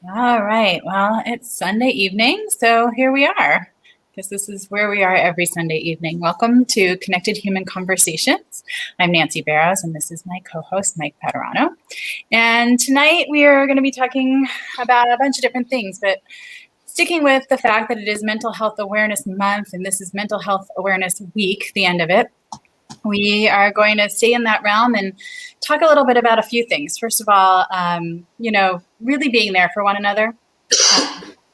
All right. Well, it's Sunday evening, so here we are. Because this is where we are every Sunday evening. Welcome to Connected Human Conversations. I'm Nancy Barrows, and this is my co-host, Mike Paterano. And tonight we are going to be talking about a bunch of different things, but sticking with the fact that it is Mental Health Awareness Month, and this is Mental Health Awareness Week, the end of it. We are going to stay in that realm and talk a little bit about a few things. First of all, really being there for one another,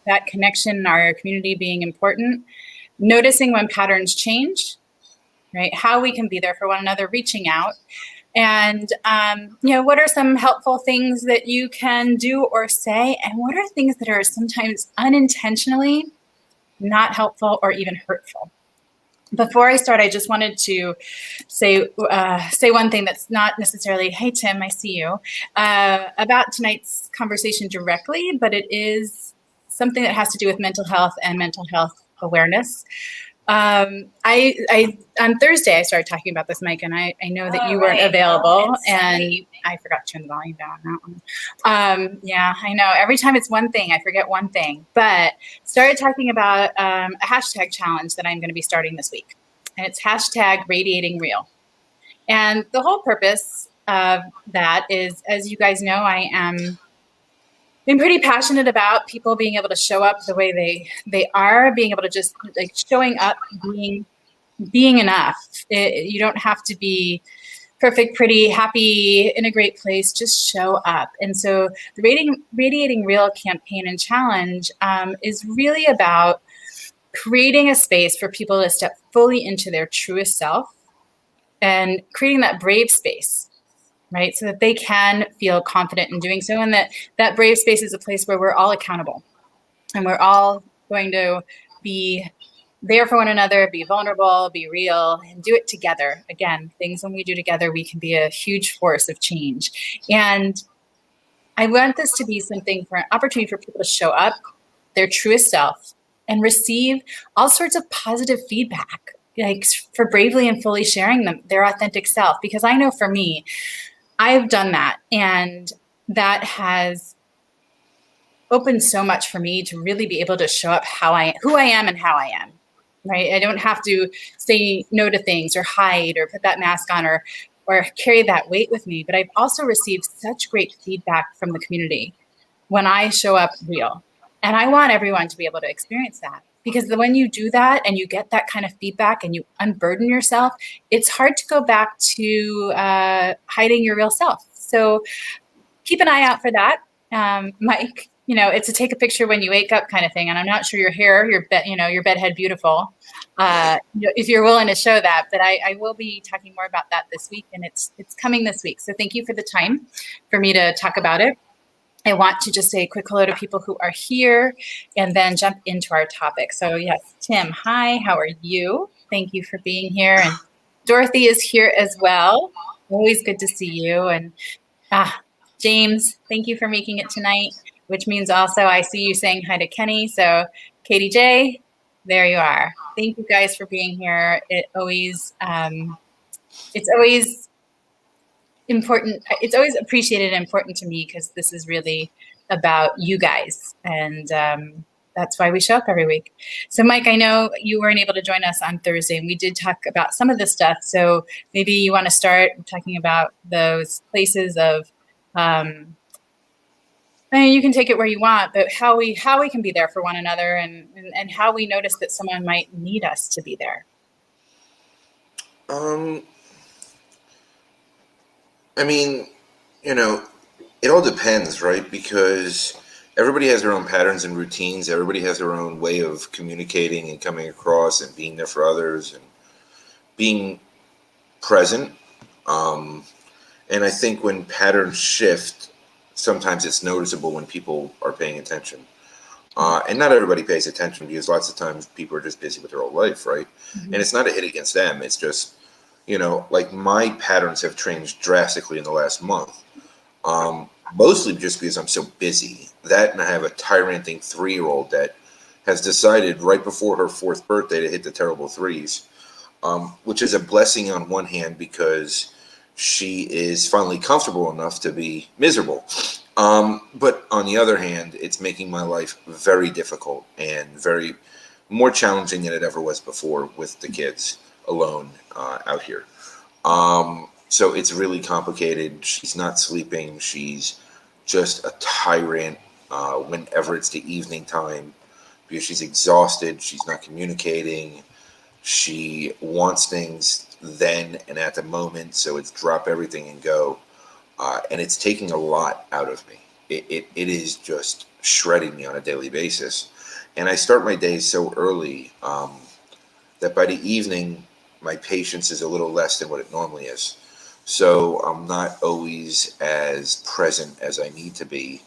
that connection in our community being important, noticing when patterns change, right? How we can be there for one another, reaching out. And, what are some helpful things that you can do or say? And what are things that are sometimes unintentionally not helpful or even hurtful? Before I start, I just wanted to say one thing that's not necessarily, hey, Tim, I see you, about tonight's conversation directly, but it is something that has to do with mental health and mental health awareness. I on Thursday I started talking about this, Mike, and I know that you weren't available, and I forgot to turn the volume down on that one. Yeah, I know. Every time it's one thing, I forget one thing. But started talking about a hashtag challenge that I'm going to be starting this week, and it's hashtag radiating real. And the whole purpose of that is, as you guys know, I am been pretty passionate about people being able to show up the way they are, being able to just like showing up, being enough. You don't have to be perfect, pretty, happy, in a great place. Just show up. And so the Radiating Real campaign and challenge is really about creating a space for people to step fully into their truest self and creating that brave space, right? So that they can feel confident in doing so. And that brave space is a place where we're all accountable and we're all going to be there for one another, be vulnerable, be real, and do it together. Again, things when we do together, we can be a huge force of change. And I want this to be something for an opportunity for people to show up their truest self and receive all sorts of positive feedback, like for bravely and fully sharing their authentic self. Because I know for me, I've done that, and that has opened so much for me to really be able to show up who I am and how I am, right? I don't have to say no to things or hide or put that mask on or carry that weight with me. But I've also received such great feedback from the community when I show up real. And I want everyone to be able to experience that, because when you do that and you get that kind of feedback and you unburden yourself, it's hard to go back to hiding your real self. So keep an eye out for that. Mike, it's a take a picture when you wake up kind of thing. And I'm not sure your bedhead beautiful, if you're willing to show that, but I will be talking more about that this week, and it's coming this week. So thank you for the time for me to talk about it. I want to just say a quick hello to people who are here and then jump into our topic. So yes, Tim, hi, how are you? Thank you for being here. And Dorothy is here as well. Always good to see you. And James, thank you for making it tonight, which means also I see you saying hi to Kenny. So Katie J, there you are. Thank you guys for being here. It's always important. It's always appreciated and important to me, because this is really about you guys. And that's why we show up every week. So Mike, I know you weren't able to join us on Thursday, and we did talk about some of this stuff. So maybe you want to start talking about those places of, you can take it where you want, but how we can be there for one another, and how we notice that someone might need us to be there. I mean, it all depends, right? Because everybody has their own patterns and routines. Everybody has their own way of communicating and coming across and being there for others and being present. And I think when patterns shift, sometimes it's noticeable when people are paying attention. And not everybody pays attention, because lots of times people are just busy with their own life, right? Mm-hmm. And it's not a hit against them. It's just, like my patterns have changed drastically in the last month. Mostly just because I'm so busy. That, and I have a tyranting 3-year-old that has decided right before her 4th birthday to hit the terrible 3s, which is a blessing on one hand, because she is finally comfortable enough to be miserable. But on the other hand, it's making my life very difficult and very more challenging than it ever was before with the kids alone out here. So it's really complicated. She's not sleeping. She's just a tyrant whenever it's the evening time because she's exhausted. She's not communicating. She wants things then and at the moment. So it's drop everything and go. And it's taking a lot out of me. It is just shredding me on a daily basis. And I start my days so early that by the evening, my patience is a little less than what it normally is. So I'm not always as present as I need to be.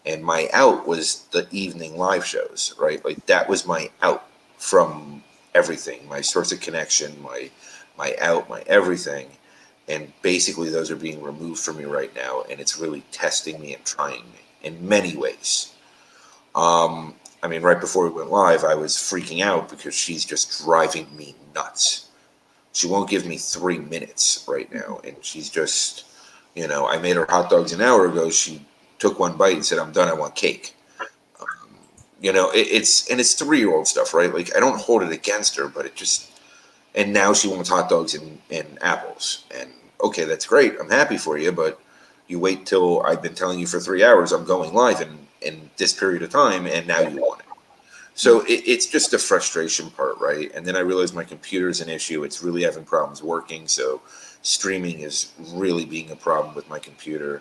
And my out was the evening live shows, right? Like that was my out from everything, my source of connection, my out, my everything. And basically those are being removed from me right now, and it's really testing me and trying me in many ways. I mean, right before we went live, I was freaking out because she's just driving me nuts. She won't give me 3 minutes right now, and she's just, I made her hot dogs an hour ago. She took one bite and said, "I'm done. I want cake." It's 3-year-old stuff, right? Like I don't hold it against her, but it just, and now she wants hot dogs and apples. And okay, that's great. I'm happy for you, but you wait till I've been telling you for 3 hours I'm going live in this period of time, and now you want it. So it's just the frustration part, right? And then I realized my computer is an issue. It's really having problems working. So streaming is really being a problem with my computer.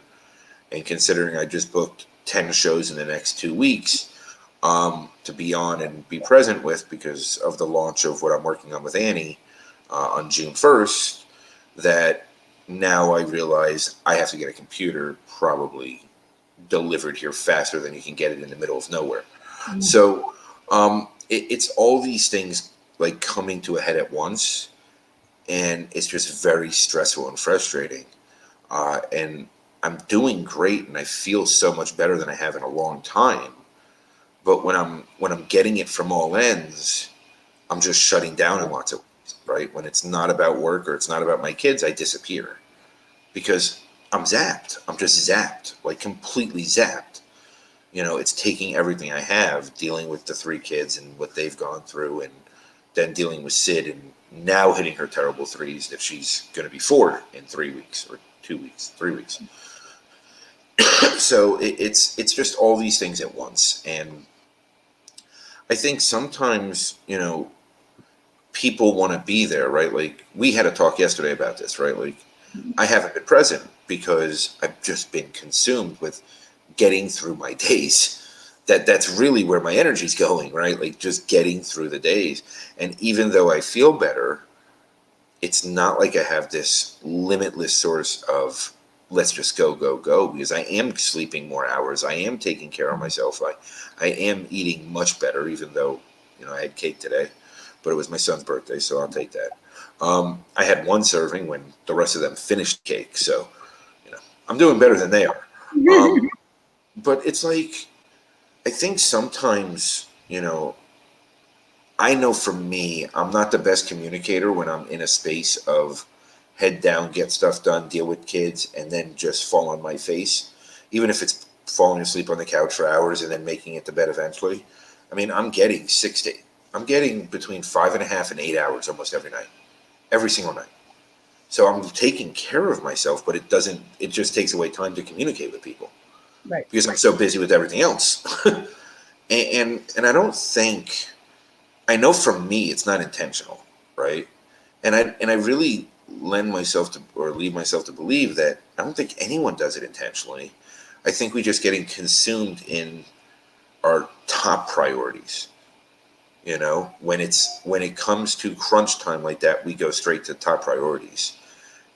And considering I just booked 10 shows in the next 2 weeks to be on and be present with because of the launch of what I'm working on with Annie on June 1st, that now I realize I have to get a computer probably delivered here faster than you can get it in the middle of nowhere. Mm-hmm. So it's all these things like coming to a head at once, and it's just very stressful and frustrating. And I'm doing great, and I feel so much better than I have in a long time. But when I'm getting it from all ends, I'm just shutting down in lots of ways, right? When it's not about work or it's not about my kids, I disappear because I'm zapped. I'm just zapped, like completely zapped. It's taking everything I have, dealing with the 3 kids and what they've gone through, and then dealing with Sid, and now hitting her terrible threes if she's going to be 4 in 3 weeks or 2 weeks, 3 weeks. So it's just all these things at once. And I think sometimes, people want to be there, right? Like we had a talk yesterday about this, right? Like I haven't been present because I've just been consumed with getting through my days. That's really where my energy's going, right? Like just getting through the days. And even though I feel better, it's not like I have this limitless source of let's just go, go, go, because I am sleeping more hours. I am taking care of myself. I am eating much better, even though, I had cake today, but it was my son's birthday, so I'll take that. I had 1 serving when the rest of them finished cake. So, I'm doing better than they are. But it's like, I think sometimes, I know for me, I'm not the best communicator when I'm in a space of head down, get stuff done, deal with kids, and then just fall on my face. Even if it's falling asleep on the couch for hours and then making it to bed eventually. I mean, I'm getting between 5.5 and 8 hours almost every night, every single night. So I'm taking care of myself, but it just takes away time to communicate with people. Right. Because I'm so busy with everything else. and I don't think, I know for me, it's not intentional, right? And I really lead myself to believe that I don't think anyone does it intentionally. I think we're just getting consumed in our top priorities. When it comes to crunch time like that, we go straight to top priorities.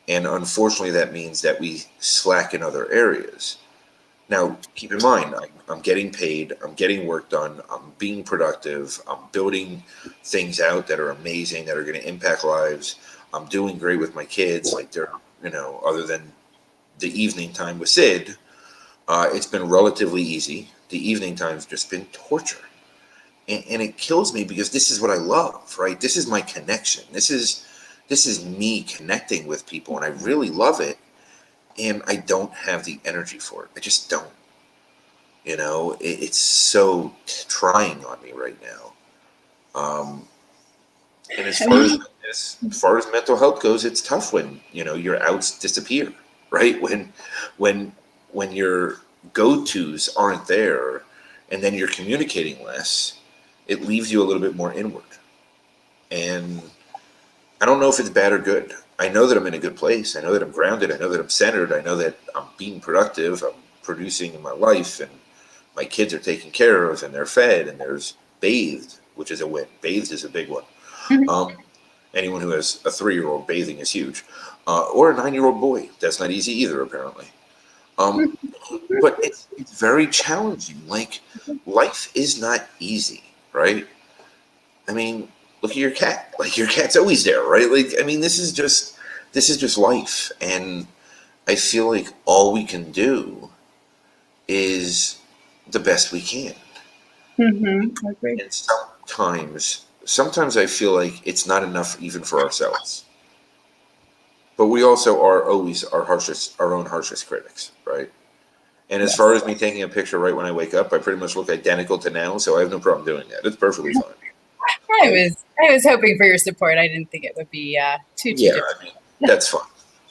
And unfortunately, that means that we slack in other areas. Now, keep in mind, I'm getting paid, I'm getting work done, I'm being productive, I'm building things out that are amazing, that are going to impact lives. I'm doing great with my kids, like they're, other than the evening time with Sid, it's been relatively easy. The evening time's just been torture. And it kills me because this is what I love, right? This is my connection. This is me connecting with people, and I really love it. And I don't have the energy for it. I just don't. You know, it's so trying on me right now. And as far as mental health goes, it's tough when, you know, your outs disappear, right? When when your go-tos aren't there, and then you're communicating less, it leaves you a little bit more inward. And I don't know if it's bad or good. I know that I'm in a good place. I know that I'm grounded. I know that I'm centered. I know that I'm being productive. I'm producing in my life, and my kids are taken care of, and they're fed, and there's bathed, which is a win. Bathed is a big one. Um, Anyone who has a 3-year-old, bathing is huge, or a 9-year-old boy. That's not easy either, apparently. Um, but it's very challenging. Like, life is not easy, right? I mean, look at your cat. Like, your cat's always there, right? Like, I mean, this is just life, and I feel like all we can do is the best we can. I agree. And sometimes I feel like it's not enough even for ourselves. But we also are always our own harshest critics, right? And as far Yes. as me taking a picture right when I wake up, I pretty much look identical to now, so I have no problem doing that. It's perfectly fine. I was hoping for your support. I didn't think it would be too Yeah, different. I mean, that's fine.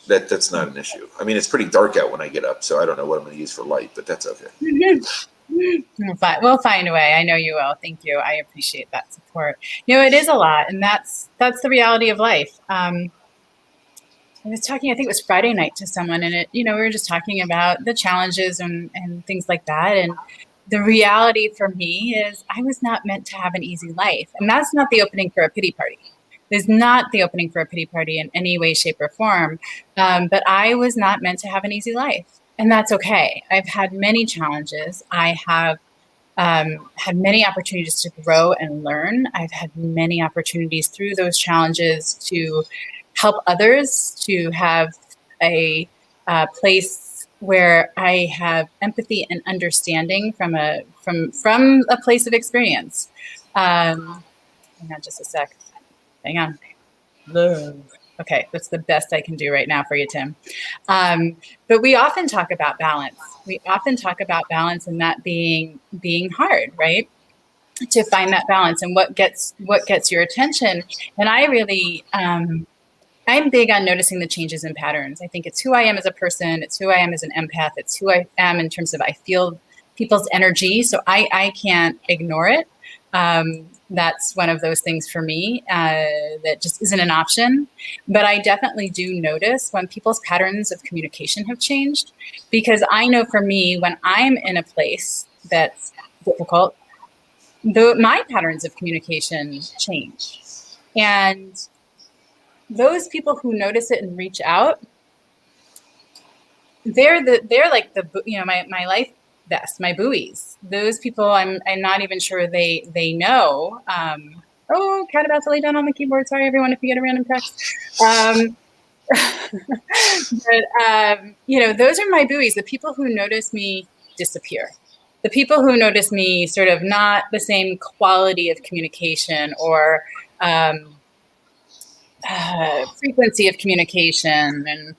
That's not an issue. I mean, it's pretty dark out when I get up, so I don't know what I'm going to use for light, but that's okay. We'll find a way. I know you will. Thank you. I appreciate that support. You know, it is a lot, and that's the reality of life. I was talking, I think it was Friday night, to someone, and we were just talking about the challenges and things like that. And the reality for me is I was not meant to have an easy life. And that's not the opening for a pity party. It's not the opening for a pity party in any way, shape, or form. But I was not meant to have an easy life. And that's okay. I've had many challenges. I have had many opportunities to grow and learn. I've had many opportunities through those challenges to help others, to have a place where I have empathy and understanding from a place of experience. Hang on just a sec. Hang on. Okay, that's the best I can do right now for you, Tim. But we often talk about balance. We often talk about balance, and that being hard, right? To find that balance and what gets your attention. And I really I'm big on noticing the changes in patterns. I think it's who I am as a person. It's who I am as an empath. It's who I am in terms of I feel people's energy. So I can't ignore it. That's one of those things for me that just isn't an option. But I definitely do notice when people's patterns of communication have changed, because I know for me, when I'm in a place that's difficult, my patterns of communication change. And those people who notice it and reach out, they're like my life vest, my buoys. Those people, I'm not even sure they know. Oh, cat about to lay down on the keyboard. Sorry, everyone, if you get a random text. But those are my buoys. The people who notice me disappear. The people who notice me sort of not the same quality of communication or frequency of communication, and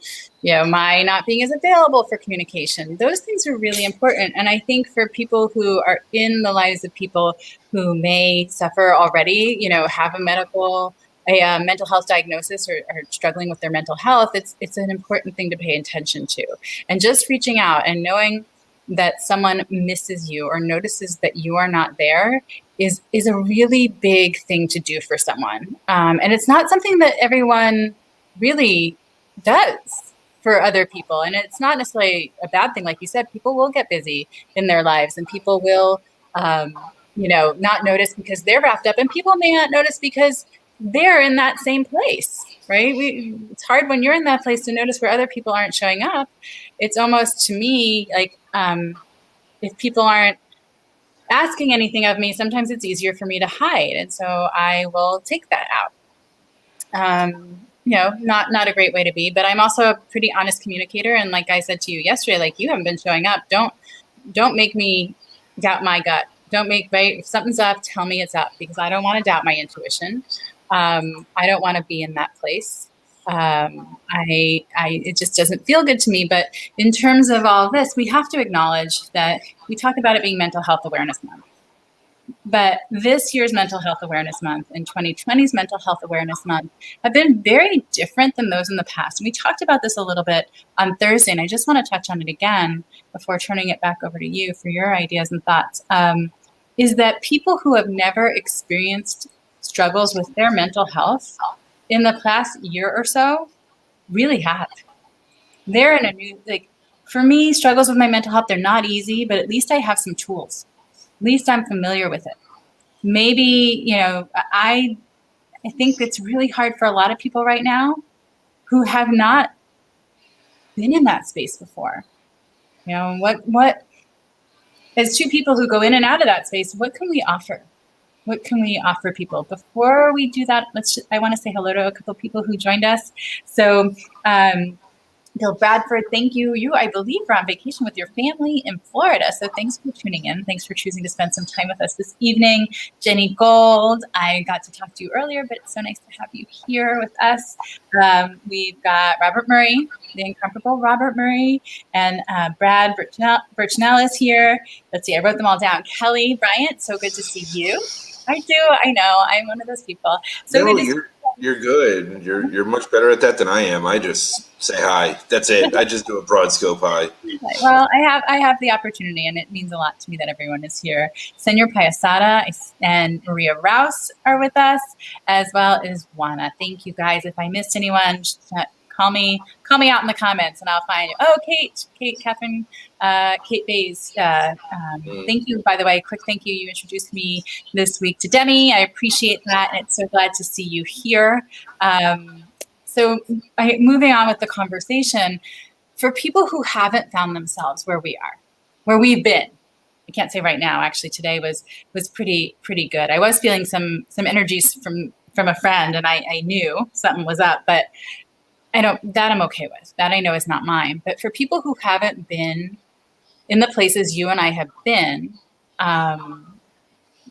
my not being as available for communication. Those things are really important. And I think for people who are in the lives of people who may suffer already, have a mental health diagnosis, or struggling with their mental health, it's an important thing to pay attention to. And just reaching out and knowing that someone misses you or notices that you are not there is a really big thing to do for someone. And it's not something that everyone really does for other people. And it's not necessarily a bad thing. Like you said, people will get busy in their lives, and people will, not notice because they're wrapped up, and people may not notice because they're in that same place, right? It's hard when you're in that place to notice where other people aren't showing up. It's almost, to me, like if people aren't asking anything of me, sometimes it's easier for me to hide. And so I will take that out. Not a great way to be, but I'm also a pretty honest communicator. And like I said to you yesterday, like, you haven't been showing up. Don't make me doubt my gut. If something's up, tell me it's up, because I don't want to doubt my intuition. I don't want to be in that place. It just doesn't feel good to me. But in terms of all this, we have to acknowledge that we talk about it being Mental Health Awareness Month. But this year's Mental Health Awareness Month and 2020's Mental Health Awareness Month have been very different than those in the past. And we talked about this a little bit on Thursday, and I just want to touch on it again before turning it back over to you for your ideas and thoughts, is that people who have never experienced struggles with their mental health in the past year or so really have. They're in a new, like, for me, struggles with my mental health, they're not easy, but at least I have some tools. At least I'm familiar with it. Maybe, you know, I think it's really hard for a lot of people right now who have not been in that space before. You know, what, as two people who go in and out of that space, what can we offer? What can we offer people? Before we do that, I want to say hello to a couple of people who joined us. So, Bill Bradford, thank you. You, I believe, are on vacation with your family in Florida. So thanks for tuning in. Thanks for choosing to spend some time with us this evening. Jenny Gold, I got to talk to you earlier, but it's so nice to have you here with us. We've got Robert Murray, the incomparable Robert Murray, and Brad Birchnell is here. Let's see, I wrote them all down. Kelly Bryant, so good to see you. I do. I know. I'm one of those people. So no, you're good. You're much better at that than I am. I just say hi. That's it. I just do a broad scope hi. Well, I have the opportunity, and it means a lot to me that everyone is here. Senor Payasada and Maria Rouse are with us, as well as Juana. Thank you, guys. If I missed anyone, call me out in the comments, and I'll find you. Oh, Catherine, Kate Bays. Thank you, by the way. Quick thank you. You introduced me this week to Demi. I appreciate that, and it's so glad to see you here. So moving on with the conversation, for people who haven't found themselves where we've been, I can't say right now. Actually, today was pretty good. I was feeling some energies from a friend, and I knew something was up, but I'm okay with. That I know is not mine. But for people who haven't been in the places you and I have been,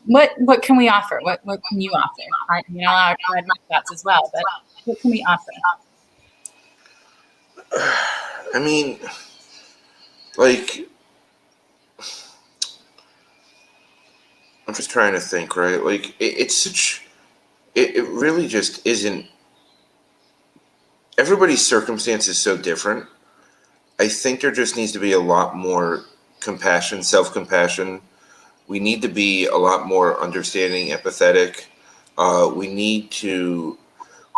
what can we offer? What can you offer? I'll add my thoughts as well, but what can we offer? I mean, like, I'm just trying to think, right? Like, it really just isn't. Everybody's circumstance is so different. I think there just needs to be a lot more compassion, self-compassion. We need to be a lot more understanding, empathetic.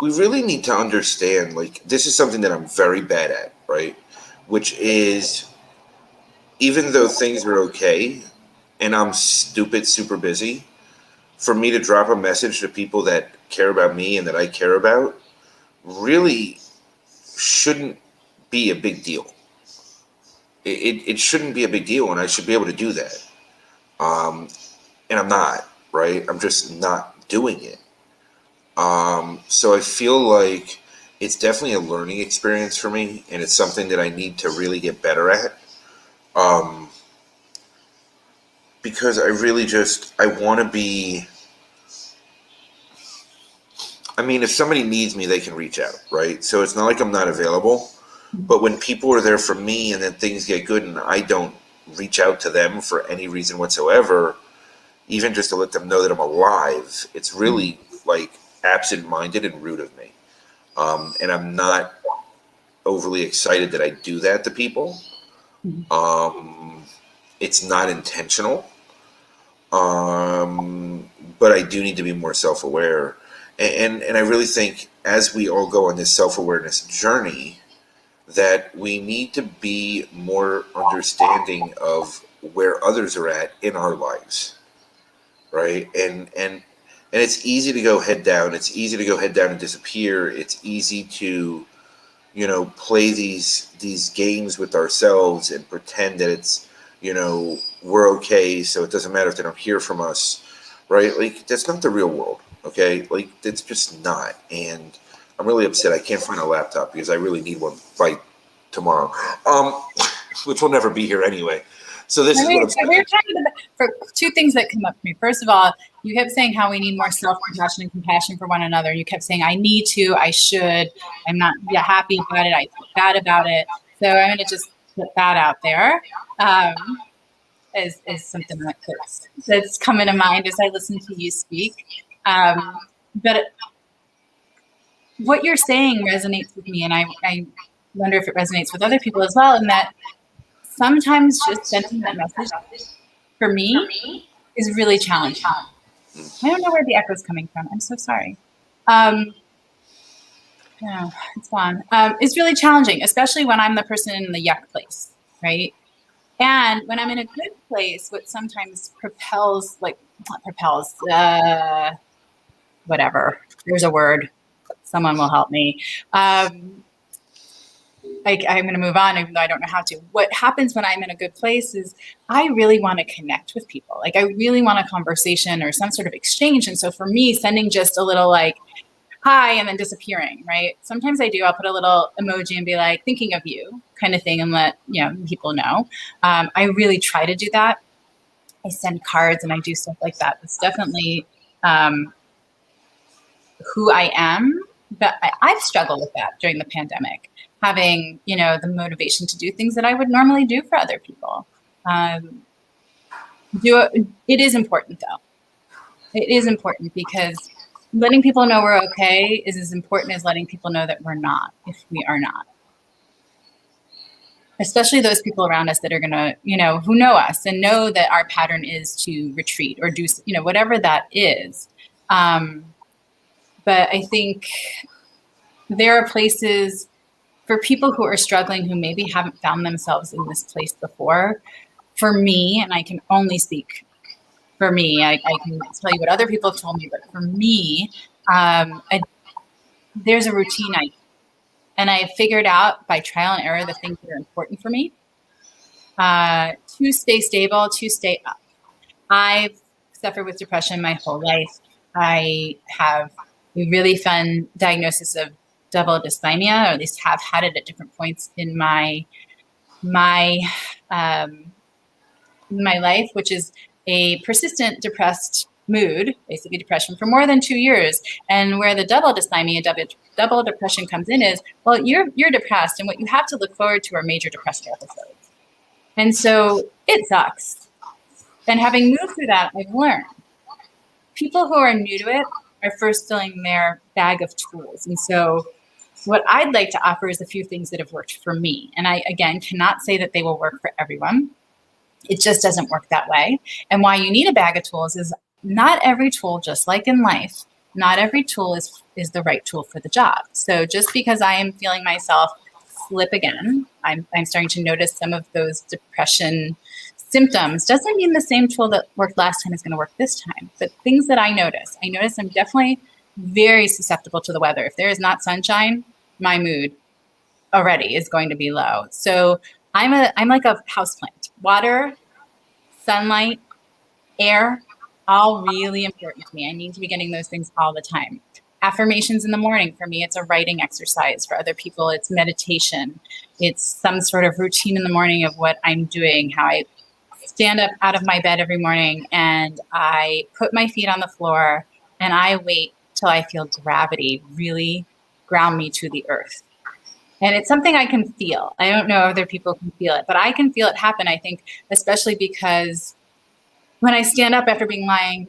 We really need to understand, like, this is something that I'm very bad at, right? Which is, even though things are okay and I'm super busy, for me to drop a message to people that care about me and that I care about really shouldn't be a big deal. It shouldn't be a big deal, and I should be able to do that. And I'm not, right? I'm just not doing it. So I feel like it's definitely a learning experience for me, and it's something that I need to really get better at. Because I want to be. I mean, if somebody needs me, they can reach out, right? So it's not like I'm not available. But when people are there for me and then things get good and I don't reach out to them for any reason whatsoever, even just to let them know that I'm alive, it's really like absent-minded and rude of me. And I'm not overly excited that I do that to people. It's not intentional. But I do need to be more self-aware. And I really think as we all go on this self-awareness journey, that we need to be more understanding of where others are at in our lives, right? And it's easy to go head down. It's easy to go head down and disappear. It's easy to, play these games with ourselves and pretend that it's, we're okay, so it doesn't matter if they don't hear from us, right? Like, that's not the real world, okay? Like, it's just not. And I'm really upset I can't find a laptop because I really need one by tomorrow, which will never be here anyway. So this is what I'm So we're talking about for two things that come up for me. First of all, you kept saying how we need more self-compassion and compassion for one another. You kept saying, I need to, I should, I'm not happy about it, I feel bad about it. So I'm going to just put that out there as something that's coming to mind as I listen to you speak. But what you're saying resonates with me, and I wonder if it resonates with other people as well, in that sometimes just sending that message for me is really challenging. I don't know where the echo is coming from. I'm so sorry. No, it's gone. It's really challenging, especially when I'm the person in the yuck place, right? And when I'm in a good place, what sometimes whatever. There's a word. Someone will help me. I'm going to move on, even though I don't know how to. What happens when I'm in a good place is I really want to connect with people. Like I really want a conversation or some sort of exchange. And so for me, sending just a little like, hi, and then disappearing, right? Sometimes I do. I'll put a little emoji and be like, thinking of you kind of thing and let people know. I really try to do that. I send cards and I do stuff like that. It's definitely who I am. But I've struggled with that during the pandemic, having, the motivation to do things that I would normally do for other people. It is important, though. It is important because letting people know we're okay is as important as letting people know that we're not, if we are not. Especially those people around us that are going to, who know us and know that our pattern is to retreat or do, whatever that is. But I think there are places for people who are struggling, who maybe haven't found themselves in this place before. For me, and I can only speak for me, I can tell you what other people have told me, but for me, there's a routine and I figured out by trial and error the things that are important for me to stay stable, to stay up. I've suffered with depression my whole life. I have a really fun diagnosis of double dysthymia, or at least have had it at different points in my life, which is a persistent depressed mood, basically depression, for more than 2 years. And where the double dysthymia, double depression comes in is, well, you're depressed, and what you have to look forward to are major depressive episodes. And so it sucks. And having moved through that, I've learned people who are new to it are first filling their bag of tools. And so what I'd like to offer is a few things that have worked for me. And I, again, cannot say that they will work for everyone. It just doesn't work that way. And why you need a bag of tools is not every tool, just like in life, not every tool is the right tool for the job. So just because I am feeling myself slip again, I'm starting to notice some of those depression symptoms, doesn't mean the same tool that worked last time is going to work this time. But things that I notice I'm definitely very susceptible to the weather. If there is not sunshine, my mood already is going to be low. So I'm like a houseplant. Water, sunlight, air, all really important to me. I need to be getting those things all the time. Affirmations in the morning. For me, it's a writing exercise. For other people, it's meditation. It's some sort of routine in the morning of what I'm doing, how I stand up out of my bed every morning and I put my feet on the floor and I wait till I feel gravity really ground me to the earth. And it's something I can feel. I don't know if other people can feel it, but I can feel it happen, I think, especially because when I stand up after having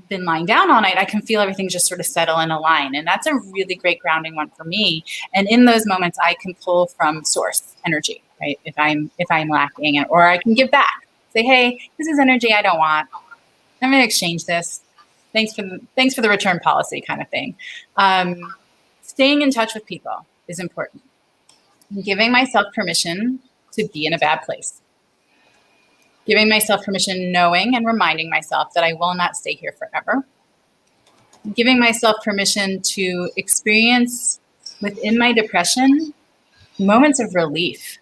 been lying down all night, I can feel everything just sort of settle and align. And that's a really great grounding one for me. And in those moments, I can pull from source energy, right? If I'm lacking, or I can give back. Say, hey, this is energy I don't want. I'm going to exchange this. Thanks for the return policy kind of thing. Staying in touch with people is important. Giving myself permission to be in a bad place. Giving myself permission, knowing and reminding myself that I will not stay here forever. Giving myself permission to experience within my depression moments of relief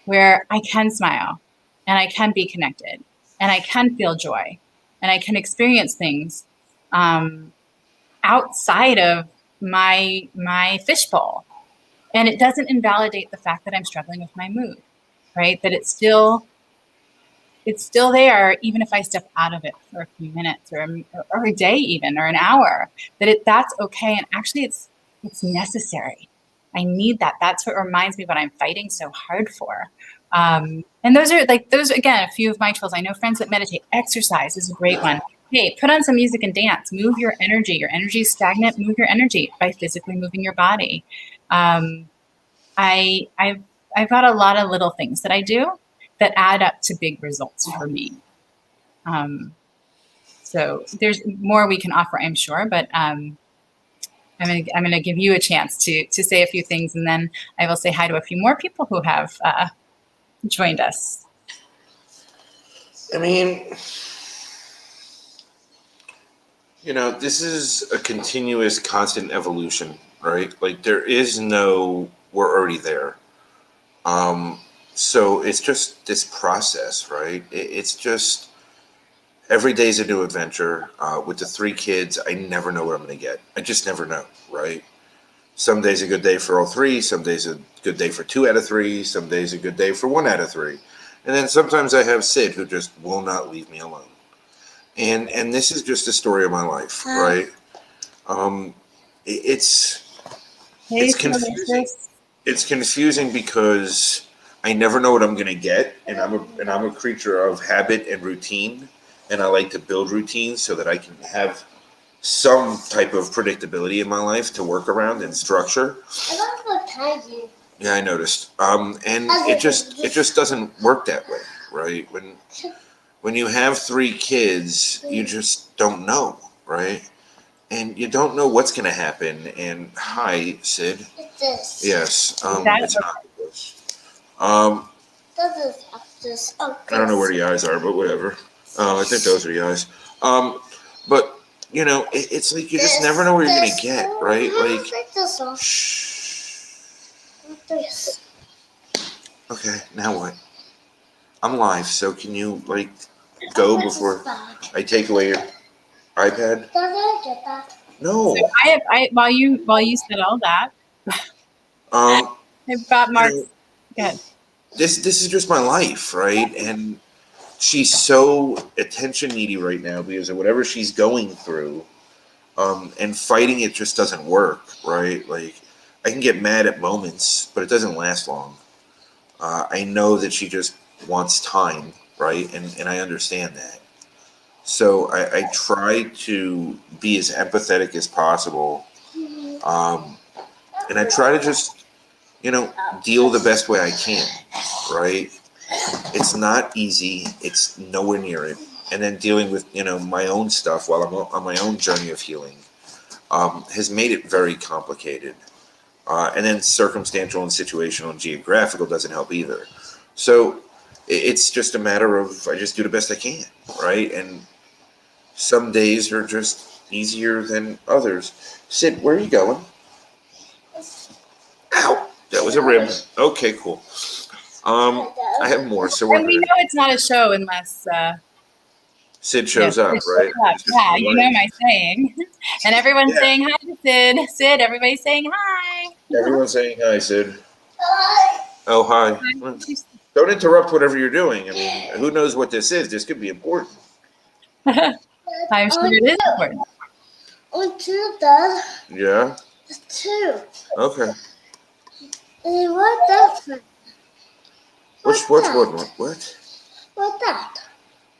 where I can smile and I can be connected and I can feel joy and I can experience things outside of my fishbowl. And it doesn't invalidate the fact that I'm struggling with my mood, right? That it's still it's still there, even if I step out of it for a few minutes or a day even, or an hour, that's okay. And actually it's necessary. I need that. That's what reminds me what I'm fighting so hard for. And those are again, a few of my tools. I know friends that meditate. Exercise is a great one. Hey, put on some music and dance. Move your energy. Your energy is stagnant. Move your energy by physically moving your body. I've got a lot of little things that I do that add up to big results for me. So there's more we can offer, I'm sure, but I'm gonna give you a chance to say a few things, and then I will say hi to a few more people who have joined us. I mean, this is a continuous, constant evolution, right? Like there is no, we're already there. So it's just this process, right? It's just every day's a new adventure. With the 3 kids, I never know what I'm going to get. I just never know, right? Some days a good day for all 3. Some days a good day for 2 out of 3. Some days a good day for 1 out of 3. And then sometimes I have Sid who just will not leave me alone. And this is just the story of my life, right? It's confusing. It's confusing because I never know what I'm going to get, and I'm a creature of habit and routine, and I like to build routines so that I can have some type of predictability in my life to work around and structure. Yeah, I noticed. And it just doesn't work that way, right? When you have 3 kids, you just don't know, right? And you don't know what's going to happen. And hi, Sid. It's this. Yes, it's an octopus. This I don't know where the eyes are, but whatever. I think those are the eyes. But it's like you just never know what you're gonna get, right? Like, shh. Okay, now what? I'm live, so can you go before I take away your iPad? No. So while you said all that, I've got Mark. Good. This is just my life, right? And she's so attention needy right now because of whatever she's going through. And fighting it just doesn't work, right? Like I can get mad at moments, but it doesn't last long. I know that she just wants time, right? And I understand that. So I try to be as empathetic as possible. And I try to just, deal the best way I can, right? It's not easy. It's nowhere near it. And then dealing with, my own stuff while I'm on my own journey of healing has made it very complicated. And then circumstantial and situational and geographical doesn't help either. So it's just a matter of I just do the best I can, right? And some days are just easier than others. Sid, where are you going? Ow! That was a rib. Okay, cool. I have more, so we're And we know it's not a show unless Sid shows up, right? Yeah, you know my saying. And everyone's saying hi to Sid. Sid, everybody's saying hi. Everyone's saying hi, Sid. Hi. Oh, hi. Don't interrupt whatever you're doing. I mean, who knows what this is? This could be important. I'm sure it is important. On 2, Dad. Yeah? 2. Okay. And what that? Which one? What? What that?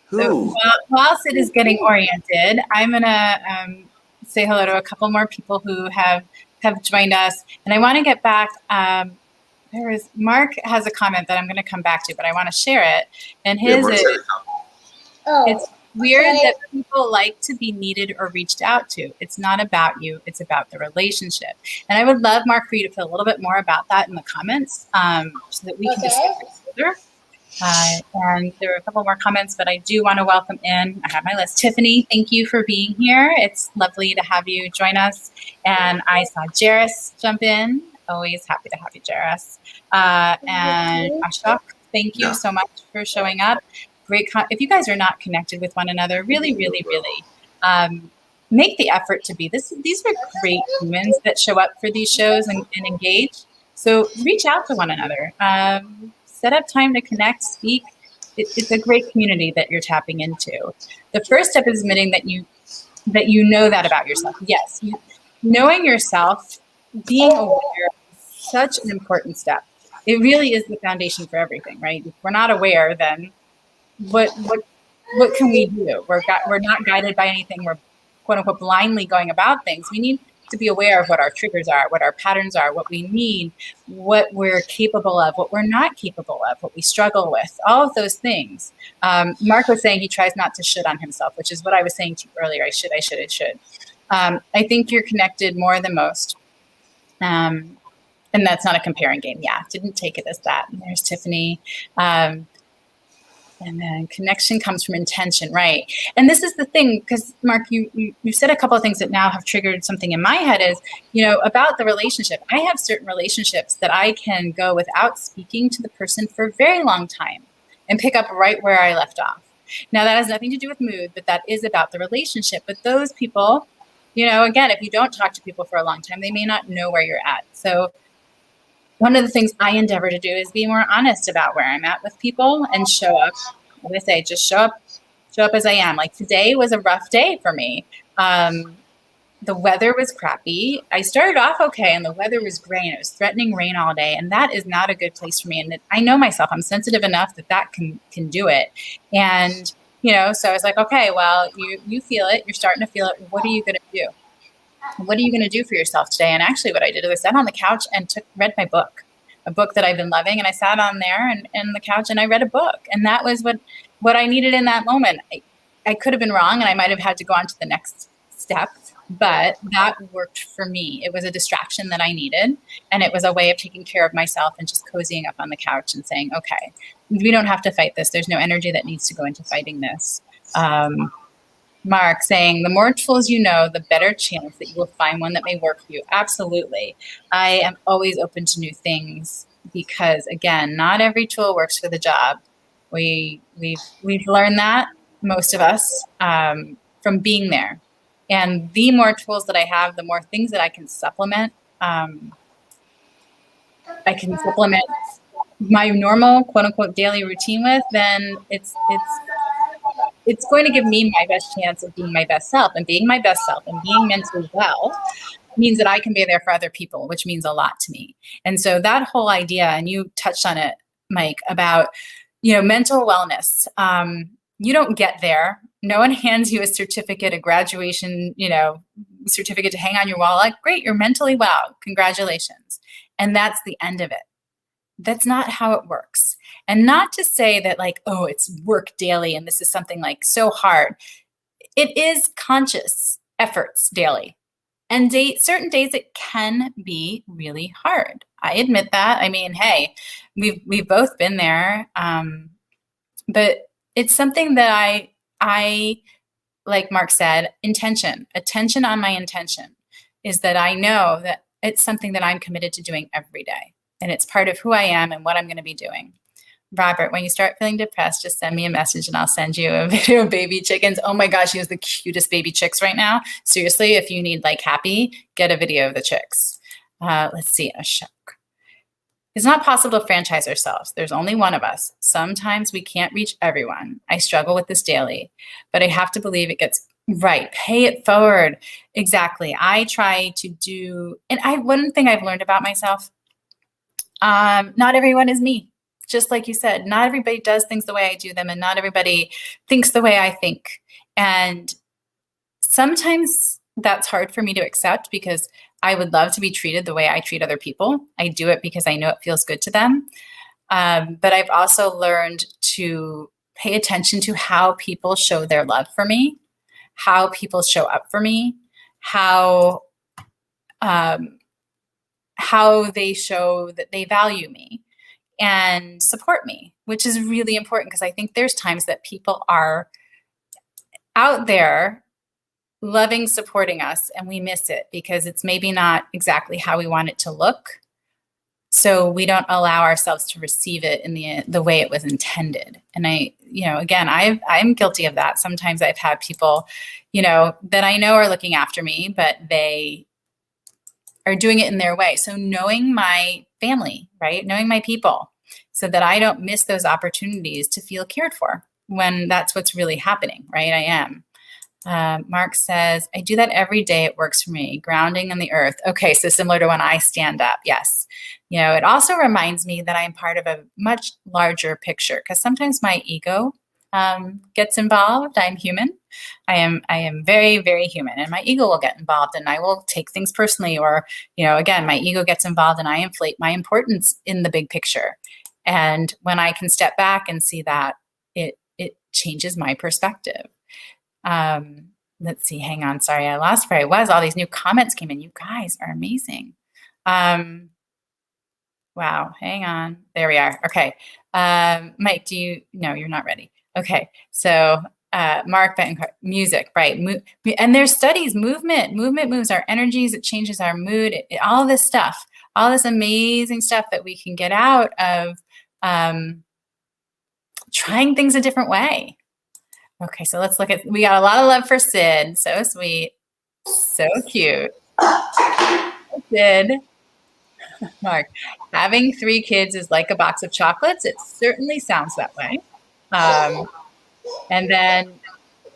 Who? So, while Sid is getting oriented, I'm going to say hello to a couple more people who have joined us. And I want to get back. Mark has a comment that I'm going to come back to, but I want to share it. And his is, it's weird that people like to be needed or reached out to. It's not about you. It's about the relationship. And I would love, Mark, for you to put a little bit more about that in the comments so that we can discuss it further. And there are a couple more comments, but I do want to welcome in, I have my list. Tiffany, thank you for being here. It's lovely to have you join us. And I saw Jairus jump in. Always happy to have you, Jairus. And Ashok, thank you so much for showing up. Great. If you guys are not connected with one another, really, really, really make the effort to be. These are great humans that show up for these shows and engage. So reach out to one another. Set up time to connect, speak, it's a great community that you're tapping into. The first step is admitting that you know that about yourself. Yes, knowing yourself, being aware is such an important step. It really is the foundation for everything, right? If we're not aware, then what can we do? We're not guided by anything. We're quote unquote blindly going about things. We need to be aware of what our triggers are, what our patterns are, what we need, what we're capable of, what we're not capable of, what we struggle with, all of those things. Mark was saying he tries not to should on himself, which is what I was saying to you earlier. I should. I think you're connected more than most. And that's not a comparing game. Yeah, didn't take it as that. And there's Tiffany. And then connection comes from intention, right? And this is the thing, because Mark, you said a couple of things that now have triggered something in my head is, about the relationship. I have certain relationships that I can go without speaking to the person for a very long time and pick up right where I left off. Now, that has nothing to do with mood, but that is about the relationship. But those people, again, if you don't talk to people for a long time, they may not know where you're at. So one of the things I endeavor to do is be more honest about where I'm at with people and show up. As I say, just show up as I am. Like today was a rough day for me. The weather was crappy. I started off okay, and the weather was gray, and it was threatening rain all day, and that is not a good place for me. And I know myself; I'm sensitive enough that can do it. And so I was like, okay, well, you feel it. You're starting to feel it. What are you going to do? What are you going to do for yourself today? And actually what I did is I sat on the couch and read my book, a book that I've been loving. And I sat on there and the couch and I read a book. And that was what I needed in that moment. I could have been wrong and I might have had to go on to the next step, but that worked for me. It was a distraction that I needed. And it was a way of taking care of myself and just cozying up on the couch and saying, okay, we don't have to fight this. There's no energy that needs to go into fighting this. Mark saying, the more tools you know, the better chance that you will find one that may work for you. Absolutely. I am always open to new things because, again, not every tool works for the job. We've learned that, most of us, from being there. And the more tools that I have, the more things that I can supplement. My normal, quote unquote, daily routine with, then it's going to give me my best chance of being my best self, and being my best self and being mentally well means that I can be there for other people, which means a lot to me. And so that whole idea, and you touched on it, Mike, about, mental wellness. You don't get there. No one hands you a certificate, a graduation, certificate to hang on your wall. Like, great, you're mentally well. Congratulations. And that's the end of it. That's not how it works. And not to say that like, oh, it's work daily and this is something like so hard. It is conscious efforts daily. And certain days it can be really hard. I admit that. I mean, hey, we've both been there. But it's something that I, like Mark said, attention on my intention is that I know that it's something that I'm committed to doing every day. And it's part of who I am and what I'm going to be doing. Robert, when you start feeling depressed, just send me a message and I'll send you a video of baby chickens. Oh my gosh, he has the cutest baby chicks right now. Seriously, if you need like happy, get a video of the chicks. Let's see, Ashok. It's not possible to franchise ourselves. There's only one of us. Sometimes we can't reach everyone. I struggle with this daily, but I have to believe it gets right. Pay it forward. Exactly. I try to do, and one thing I've learned about myself, not everyone is me. Just like you said, not everybody does things the way I do them, and not everybody thinks the way I think. And sometimes that's hard for me to accept because I would love to be treated the way I treat other people. I do it because I know it feels good to them. But I've also learned to pay attention to how people show their love for me, how people show up for me, how they show that they value me and support me, which is really important because I think there's times that people are out there loving, supporting us, and we miss it because it's maybe not exactly how we want it to look. So we don't allow ourselves to receive it in the way it was intended. And I'm guilty of that. Sometimes I've had people, that I know are looking after me, but they are doing it in their way. So knowing my family, right? Knowing my people, so that I don't miss those opportunities to feel cared for when that's what's really happening, right? I am. Mark says, I do that every day. It works for me. Grounding in the earth. Okay, so similar to when I stand up. Yes. It also reminds me that I'm part of a much larger picture, because sometimes my ego gets involved. I'm human. I am very, very human, and my ego will get involved, and I will take things personally, or, again, my ego gets involved and I inflate my importance in the big picture. And when I can step back and see that, it changes my perspective. Let's see, hang on. Sorry, I lost where I was. All these new comments came in. You guys are amazing. Wow, hang on. There we are. Okay. Mike, no, you're not ready. Okay. So, Mark Bettencourt, music, right. And there's studies, movement moves our energies. It changes our mood, all this stuff, all this amazing stuff that we can get out of, trying things a different way. Okay, so let's look at, we got a lot of love for Sid. So sweet. So cute. Sid. Mark, having 3 kids is like a box of chocolates. It certainly sounds that way. And then,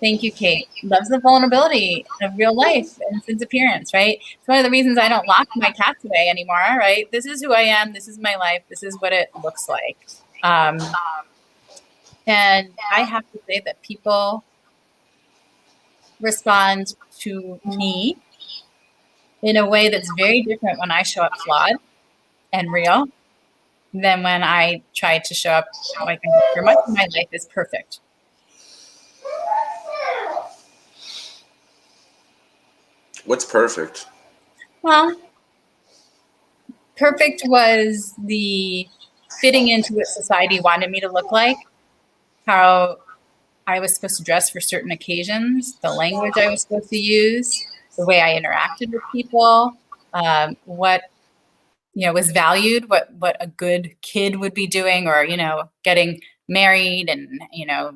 thank you, Kate. Loves the vulnerability of real life and Sid's appearance, right? It's one of the reasons I don't lock my cats away anymore, right? This is who I am. This is my life. This is what it looks like. And I have to say that people respond to me in a way that's very different when I show up flawed and real than when I try to show up like much of my life is perfect. What's perfect? Well, perfect was the fitting into what society wanted me to look like, how I was supposed to dress for certain occasions, the language I was supposed to use, the way I interacted with people, what was valued, what a good kid would be doing, or getting married, and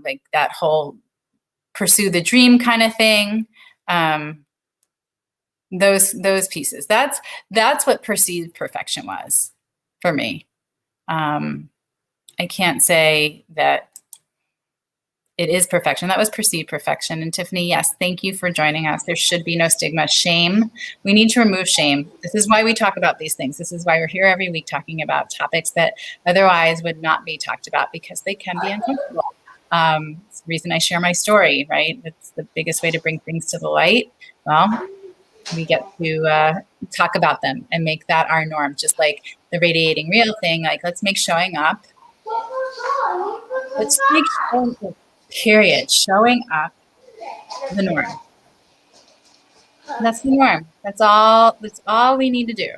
like that whole pursue the dream kind of thing. Those pieces. That's what perceived perfection was for me. I can't say that it is perfection. That was perceived perfection. And Tiffany, yes, thank you for joining us. There should be no stigma. Shame. We need to remove shame. This is why we talk about these things. This is why we're here every week talking about topics that otherwise would not be talked about, because they can be uncomfortable. It's the reason I share my story, right? It's the biggest way to bring things to the light. Well, we get to talk about them and make that our norm, just like the radiating real thing. Like, let's make showing up. Let's make showing up. Period. Showing up the norm. That's the norm. That's all we need to do.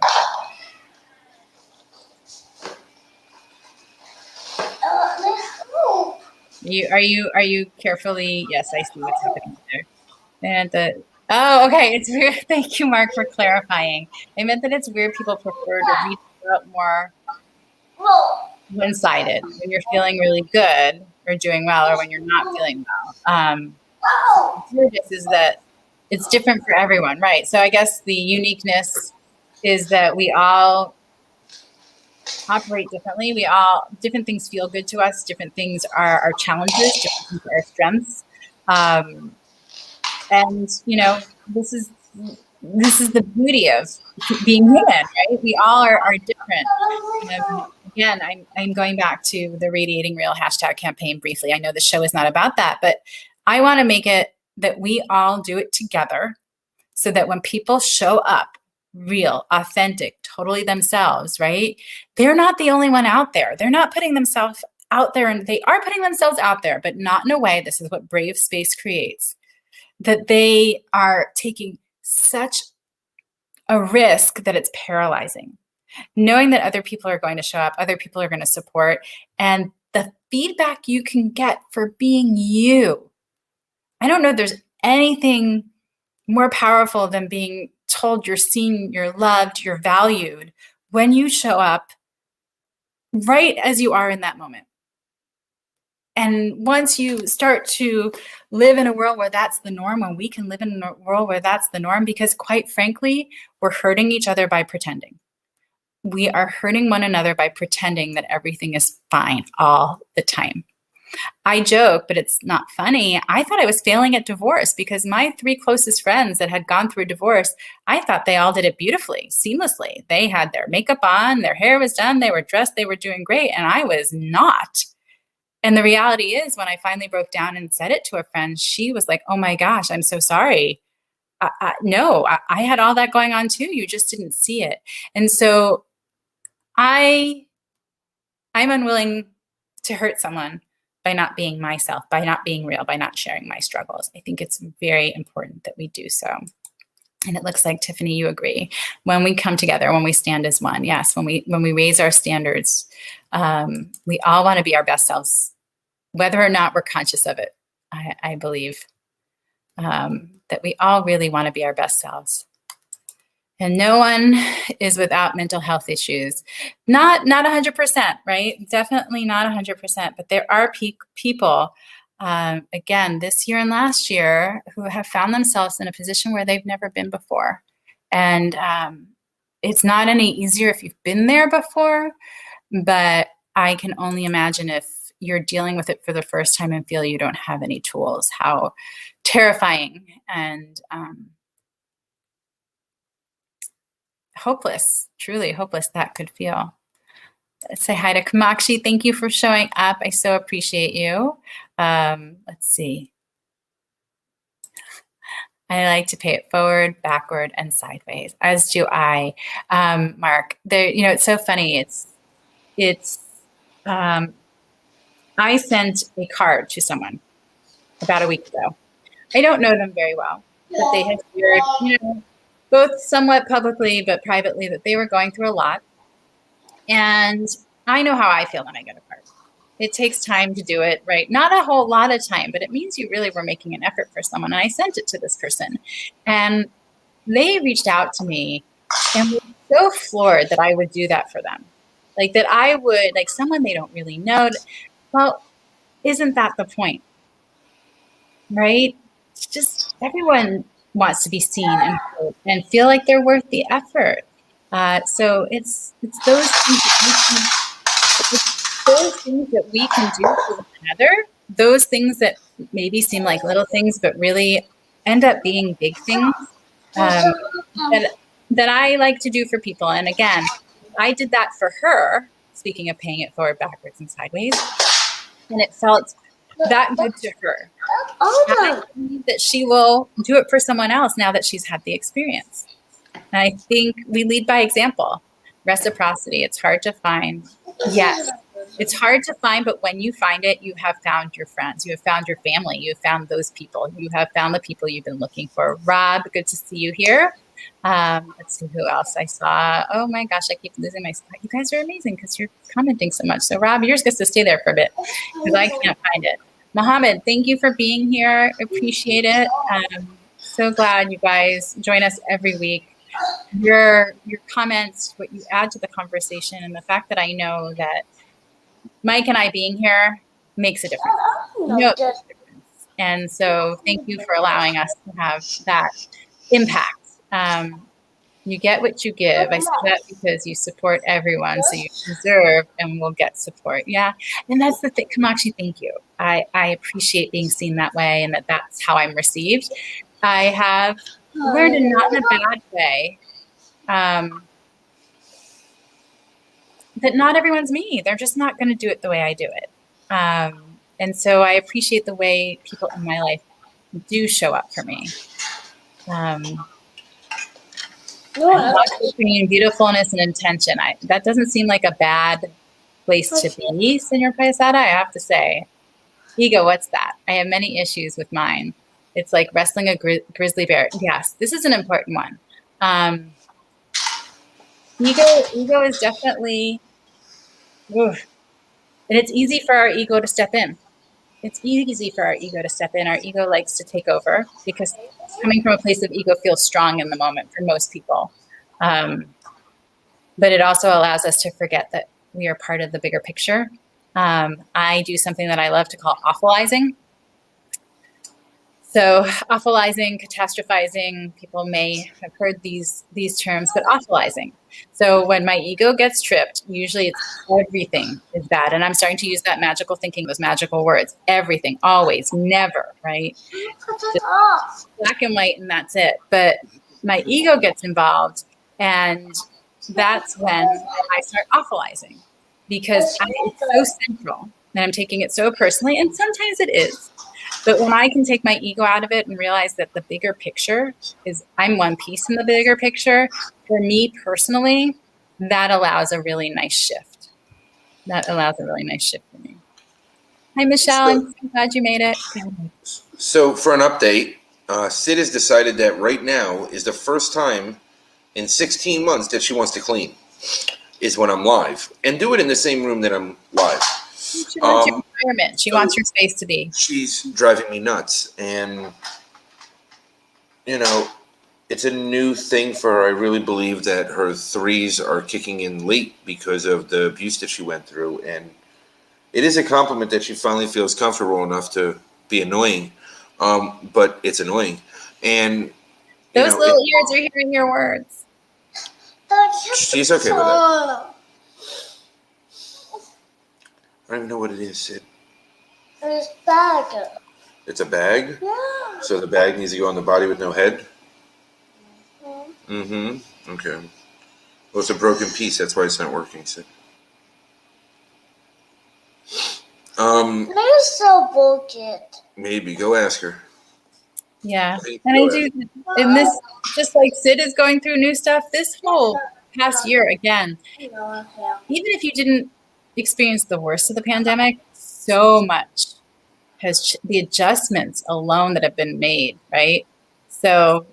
Are you carefully? Yes, I see what's happening there. Oh, okay. It's weird. Thank you, Mark, for clarifying. I meant that it's weird people prefer to read out more one-sided when you're feeling really good or doing well, or when you're not feeling well. This is that it's different for everyone, right? So I guess the uniqueness is that we all operate differently. Different things feel good to us. Different things are our challenges. Different things are our strengths. And this is the beauty of being human, right? We all are different. Again, I'm going back to the Radiating Real hashtag campaign briefly. I know the show is not about that, but I want to make it that we all do it together, so that when people show up real, authentic, totally themselves, right? They're not the only one out there. They're not putting themselves out there, and they are putting themselves out there, but not in a way, this is what brave space creates, that they are taking such a risk that it's paralyzing. Knowing that other people are going to show up, other people are going to support, and the feedback you can get for being you. I don't know if there's anything more powerful than being told you're seen, you're loved, you're valued when you show up right as you are in that moment. And once you start to live in a world where that's the norm, when we can live in a world where that's the norm, because quite frankly, we're hurting each other by pretending. we are hurting one another by pretending that everything is fine all the time. I joke, but it's not funny. I thought I was failing at divorce because my 3 closest friends that had gone through divorce, I thought they all did it beautifully, seamlessly. They had their makeup on, their hair was done, they were dressed, they were doing great, and I was not. And the reality is, when I finally broke down and said it to a friend, she was like, "Oh my gosh, I'm so sorry. No, I had all that going on too. You just didn't see it." And so I'm unwilling to hurt someone by not being myself, by not being real, by not sharing my struggles. I think it's very important that we do so. And it looks like, Tiffany, you agree. When we come together, when we stand as one, yes, when we raise our standards, we all want to be our best selves, whether or not we're conscious of it. I believe that we all really want to be our best selves. And no one is without mental health issues. Not 100%, right? Definitely not 100%. But there are people, again, this year and last year, who have found themselves in a position where they've never been before. And it's not any easier if you've been there before, but I can only imagine if you're dealing with it for the first time and feel you don't have any tools, how terrifying and hopeless, truly hopeless that could feel. Let's say hi to Kamakshi. Thank you for showing up. I so appreciate you. Let's see. I like to pay it forward, backward, and sideways, as do I. Mark, there, it's so funny. I sent a card to someone about a week ago. I don't know them very well, but they had shared, both somewhat publicly but privately, that they were going through a lot. And I know how I feel when I get a card. It takes time to do it, right? Not a whole lot of time, but it means you really were making an effort for someone. And I sent it to this person. And they reached out to me and were so floored that I would do that for them. Like that I would, like someone they don't really know. Well, isn't that the point? Right? It's just everyone wants to be seen and heard and feel like they're worth the effort. So it's those things that we can do for one another. Those things that maybe seem like little things, but really end up being big things that I like to do for people. And again, I did that for her. Speaking of paying it forward, backwards, and sideways, and it felt that good to her. I believe that she will do it for someone else now that she's had the experience. And I think we lead by example. Reciprocity, it's hard to find. Yes, it's hard to find, but when you find it, you have found your friends, you have found your family, you have found those people, you have found the people you've been looking for. Rob, good to see you here. Let's see who else I saw. Oh my gosh, I keep losing my spot. You guys are amazing because you're commenting so much. So Rob, yours gets to stay there for a bit because I can't find it. Mohammed, thank you for being here. Appreciate it. So glad you guys join us every week. Your comments, what you add to the conversation, and the fact that I know that Mike and I being here makes a difference. And so thank you for allowing us to have that impact. You get what you give. I say that because you support everyone, so you deserve and will get support. Yeah, and that's the thing. Kamakshi, thank you. I appreciate being seen that way, and that's how I'm received. I have learned, and not in a bad way, that not everyone's me. They're just not going to do it the way I do it. And so I appreciate the way people in my life do show up for me. Between beautifulness and intention. That doesn't seem like a bad place to be, Senor Paisada, I have to say. Ego, what's that? I have many issues with mine. It's like wrestling a grizzly bear. Yes, this is an important one. Ego is definitely, and it's easy for our ego to step in. It's easy for our ego to step in. Our ego likes to take over because coming from a place of ego feels strong in the moment for most people. But it also allows us to forget that we are part of the bigger picture. I do something that I love to call awfulizing. So awfulizing, catastrophizing, people may have heard these terms, but awfulizing. So when my ego gets tripped, usually it's everything is bad. And I'm starting to use that magical thinking, those magical words, everything, always, never, right? Put it Just off. black and white and that's it. But my ego gets involved, and that's when I start awfulizing, because it's so central and I'm taking it so personally, and sometimes it is. But when I can take my ego out of it and realize that the bigger picture is I'm one piece in the bigger picture, for me personally, that allows a really nice shift. That allows a really nice shift for me. Hi, Michelle. I'm so glad you made it. So for an update, Sid has decided that right now is the first time in 16 months that she wants to clean, is when I'm live, and do it in the same room that I'm live. She wants your environment. She wants your space to be. She's driving me nuts, and you know, it's a new thing for her. I really believe that her threes are kicking in late because of the abuse that she went through, and it is a compliment that she finally feels comfortable enough to be annoying, but it's annoying, and those little ears are hearing your words. She's okay with that. I don't even know what it is, Sid. It's bag. It's a bag? Yeah. So the bag needs to go on the body with no head? Mm-hmm. Okay. Well, it's a broken piece. That's why it's not working, Sid. Maybe so bullshit. Maybe. Go ask her. Yeah. And I do, in this, just like Sid is going through new stuff, this whole past year, again, even if you didn't experience the worst of the pandemic, so much has the adjustments alone that have been made, right? So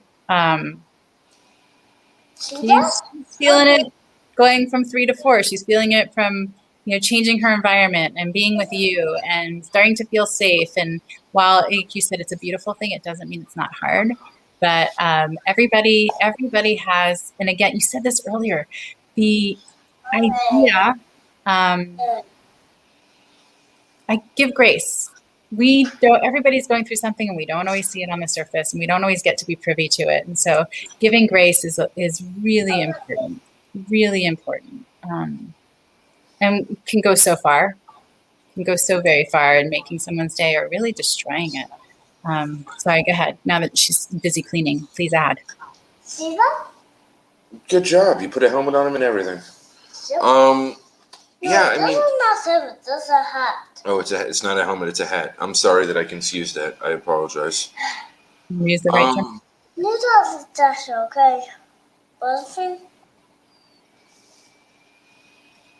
she's feeling it going from 3 to 4. She's feeling it from, changing her environment and being with you and starting to feel safe. And while, like you said, it's a beautiful thing, it doesn't mean it's not hard. But everybody has, and again, you said this earlier, the idea, I give grace. Everybody's going through something, and we don't always see it on the surface, and we don't always get to be privy to it. And so giving grace is really important, really important. And can go so far, can go so very far in making someone's day or really destroying it. Sorry, go ahead. Now that she's busy cleaning, please add. See that? Good job. You put a helmet on him and everything. Yeah, I mean, this is not helmet. This is a hat. Oh, it's not a helmet. It's a hat. I'm sorry that I confused that. I apologize. Use the right term. You don't touch, okay? Buzzing.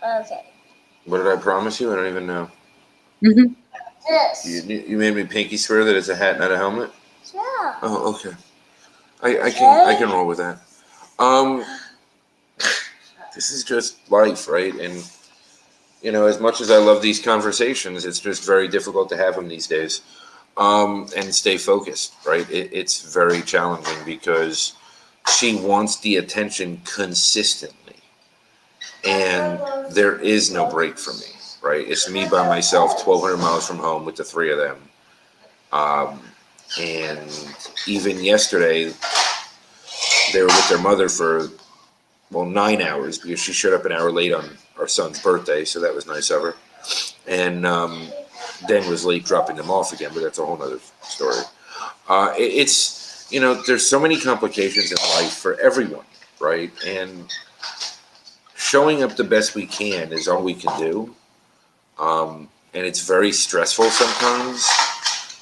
Okay. What did I promise you? I don't even know. Mm-hmm. This. You made me pinky swear that it's a hat, not a helmet. Yeah. Oh, okay. I can roll with that. This is just life, right? And as much as I love these conversations, it's just very difficult to have them these days, and stay focused, right? It's very challenging because she wants the attention consistently, and there is no break for me, right? It's me by myself, 1,200 miles from home with the three of them. And even yesterday, they were with their mother for, 9 hours because she showed up an hour late on our son's birthday, so that was nice of her. And then was late dropping them off again, but that's a whole nother story. It's, there's so many complications in life for everyone, right? And showing up the best we can is all we can do. And it's very stressful sometimes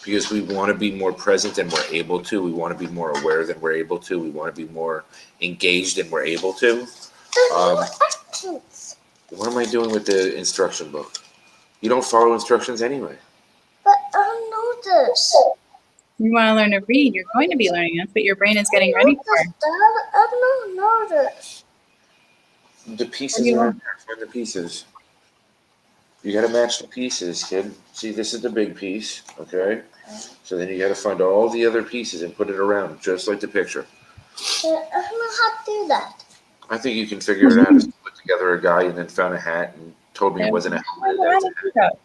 because we want to be more present than we're able to. We want to be more aware than we're able to. We want to be more engaged than we're able to. What am I doing with the instruction book? You don't follow instructions anyway. But I know this. You want to learn to read, you're going to be learning. That's what your brain is getting ready for. I don't know this. The pieces are there. Find the pieces. You got to match the pieces, kid. See, this is the big piece, okay? So then you got to find all the other pieces and put it around, just like the picture. I don't know how to do that. I think you can figure it out. Just put together a guy and then found a hat and told me it wasn't a helmet.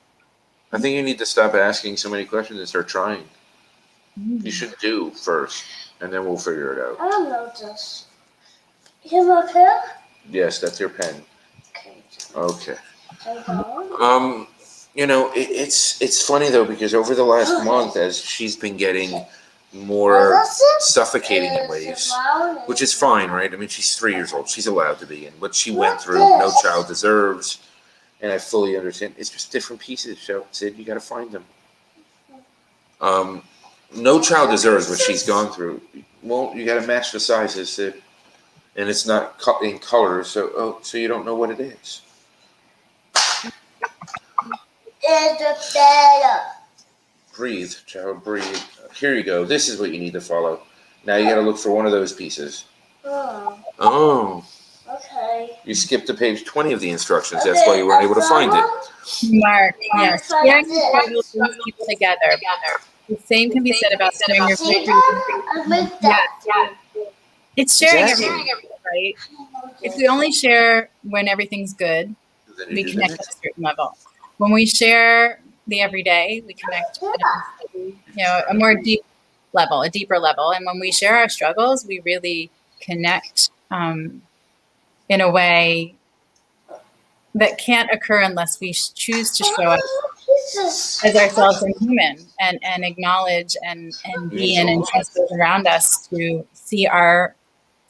I think you need to stop asking so many questions and start trying. You should do first, and then we'll figure it I out. don't know this. You have a pen? Yes, that's your pen. Okay. Okay. Take on. It's funny though, because over the last month, as she's been getting more suffocating in ways, which is fine, right? I mean, she's 3 years old. She's allowed to be, and what she went through, no child deserves, and I fully understand. It's just different pieces. So, Sid, you got to find them. Um, no child deserves what she's gone through. Well, you got to match the sizes, Sid, and it's not in color, so you don't know what it is. It's better. Breathe, child, breathe. Here you go. This is what you need to follow. Now you got to look for one of those pieces. Oh, Oh, okay. you skipped to page 20 of the instructions. That's why you weren't able to find it. Mark, yes. Try Sharing this. your struggles brings people together. The same can be said about sharing your See victories. that? I make that. It's sharing Exactly. everything, right? If we only share when everything's good, Then we you do the connect next. at a certain level. When we share the everyday, we connect at a more deep level, a deeper level. And when we share our struggles, we really connect in a way that can't occur unless we choose to show up as ourselves and human and acknowledge and be in and trust those around us to see our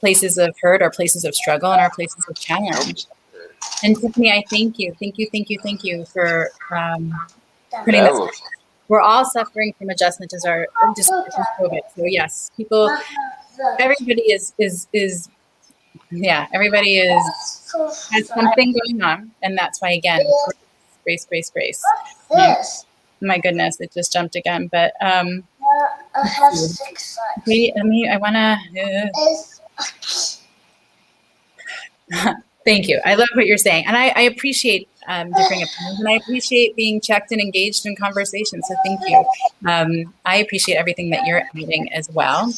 places of hurt, our places of struggle, and our places of challenge. And Tiffany, I thank you for putting this. We're all suffering from adjustment disorder, COVID. So yes, everybody has something going on, and that's why again, grace. This. My goodness, it just jumped again. But I have 6 sides. I wanna. Thank you. I love what you're saying, and I appreciate differing opinions, and I appreciate being checked and engaged in conversation. So thank you. I appreciate everything that you're adding as well.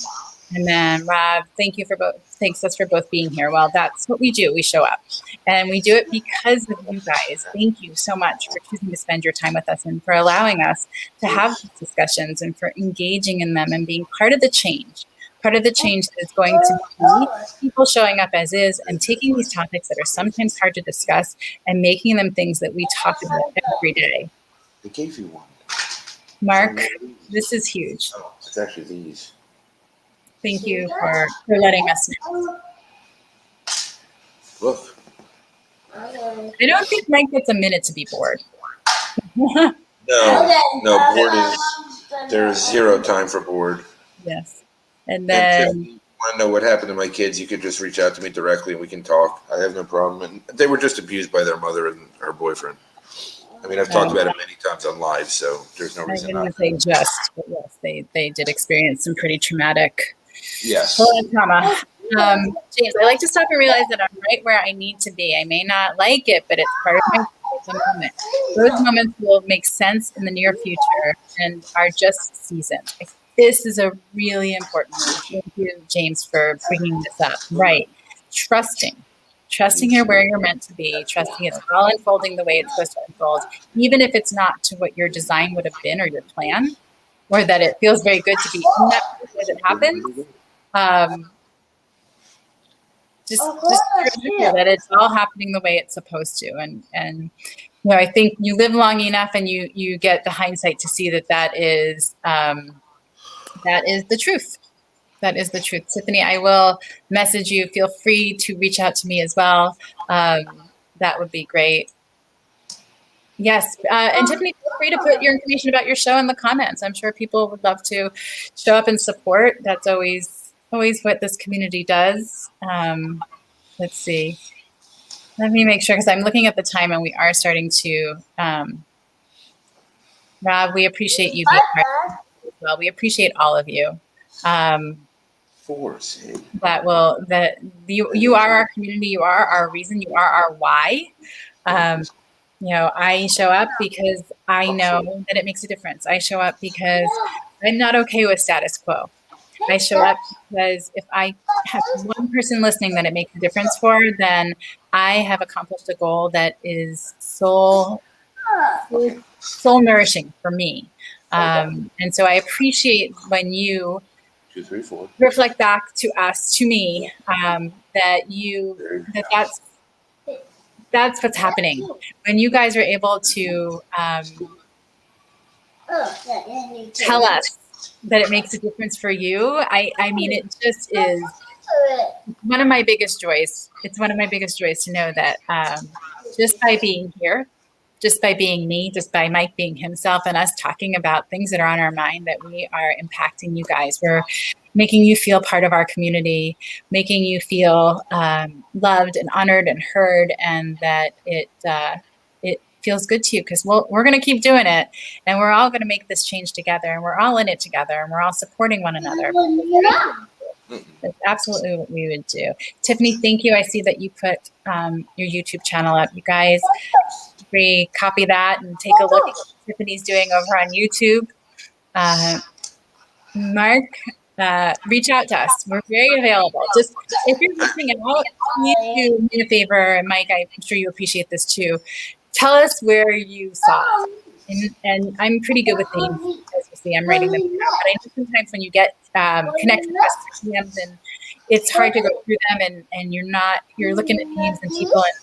And then Rob, thanks us for both being here. Well, that's what we do. We show up, and we do it because of you guys. Thank you so much for choosing to spend your time with us and for allowing us to have these discussions and for engaging in them and being part of the change. Part of the change that is going to be people showing up as is and taking these topics that are sometimes hard to discuss and making them things that we talk about every day. They gave you one. Mark, this is huge. Oh, it's actually these. Thank you for letting us know. Look. I don't think Mike gets a minute to be bored. No, bored is, there's zero time for bored. Yes. And then if you want to know what happened to my kids, you could just reach out to me directly and we can talk. I have no problem. And they were just abused by their mother and her boyfriend. I mean, I've talked about it many times on live, so there's no reason not to. Say just, but yes, they did experience some pretty traumatic trauma. James, I like to stop and realize that I'm right where I need to be. I may not like it, but it's part of my moment. Those moments will make sense in the near future and are just seasons. This is a really important one. Thank you, James, for bringing this up. Right. Trusting you're where you're meant to be, trusting it's all unfolding the way it's supposed to unfold, even if it's not to what your design would have been or your plan, or that it feels very good to be in that as it happens. Just remember that it's all happening the way it's supposed to. And I think you live long enough and you get the hindsight to see that is the truth. That is the truth. Tiffany, I will message you. Feel free to reach out to me as well. That would be great. Yes. And Tiffany, feel free to put your information about your show in the comments. I'm sure people would love to show up and support. That's always what this community does. Let's see. Let me make sure, because I'm looking at the time and we are starting to, Rob, we appreciate you being part as well. We appreciate all of you. That you are our community, you are our reason, you are our why. I show up because I know that it makes a difference. I show up because I'm not okay with status quo. I show up because if I have one person listening that it makes a difference for, then I have accomplished a goal that is soul nourishing for me. And so I appreciate when you 2, 3, 4. reflect back to us, to me, that's what's happening. When you guys are able to tell us that it makes a difference for you, I mean, it just is one of my biggest joys. It's one of my biggest joys to know that just by being here, just by being me, just by Mike being himself and us talking about things that are on our mind, that we are impacting you guys. We're making you feel part of our community, making you feel loved and honored and heard, and that it feels good to you, because we're going to keep doing it, and we're all going to make this change together, and we're all in it together, and we're all supporting one another. That's absolutely what we would do. Tiffany, thank you. I see that you put your YouTube channel up. You guys, copy that and take a look at what Tiffany's doing over on YouTube. Mark, reach out to us. We're very available. Just if you're listening out, please do me a favor. And Mike, I'm sure you appreciate this too. Tell us where you saw it. And I'm pretty good with names, as you see. I'm writing them down. But I know sometimes when you get connected with us to DMs, and it's hard to go through them, and you're looking at names and people, and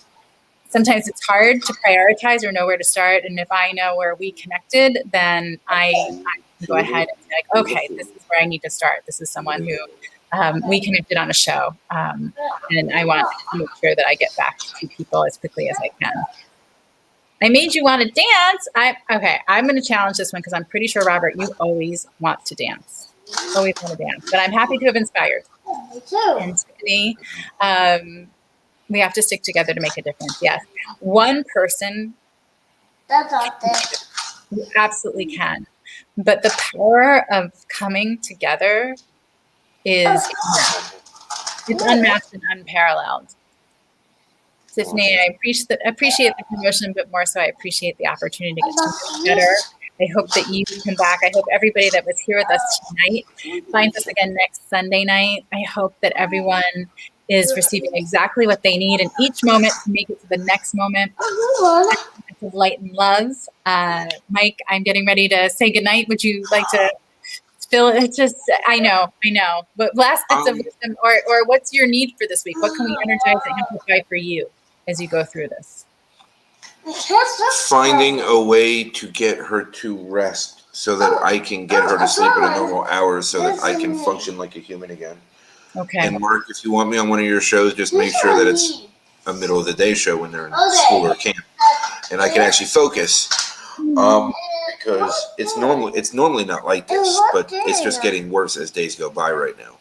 sometimes it's hard to prioritize or know where to start. And if I know where we connected, then I can go ahead and be like, okay, this is where I need to start. This is someone who we connected on a show. And I want to make sure that I get back to people as quickly as I can. I made you want to dance. I'm going to challenge this one, because I'm pretty sure, Robert, you always want to dance. Always want to dance. But I'm happy to have inspired. Me too. And Tiffany, we have to stick together to make a difference. Yes. One person, That's out there. you absolutely can. But the power of coming together is it's unmatched and unparalleled. Tiffany, I appreciate the promotion, but more so I appreciate the opportunity to get to know you better. I hope that you come back. I hope everybody that was here with us tonight finds us again next Sunday night. I hope that everyone is receiving exactly what they need in each moment to make it to the next moment. Of light and love. Mike, I'm getting ready to say goodnight. Would you like to fill it? It's just, I know. But last bits of wisdom, or what's your need for this week? What can we energize and amplify for you as you go through this? Finding a way to get her to rest so that I can get her to sleep at a normal hour so that I can function like a human again. Okay. And Mark, if you want me on one of your shows, just make sure that it's a middle of the day show when they're in school or camp, and I can actually focus. Because it's normally not like this, but it's just getting worse as days go by right now.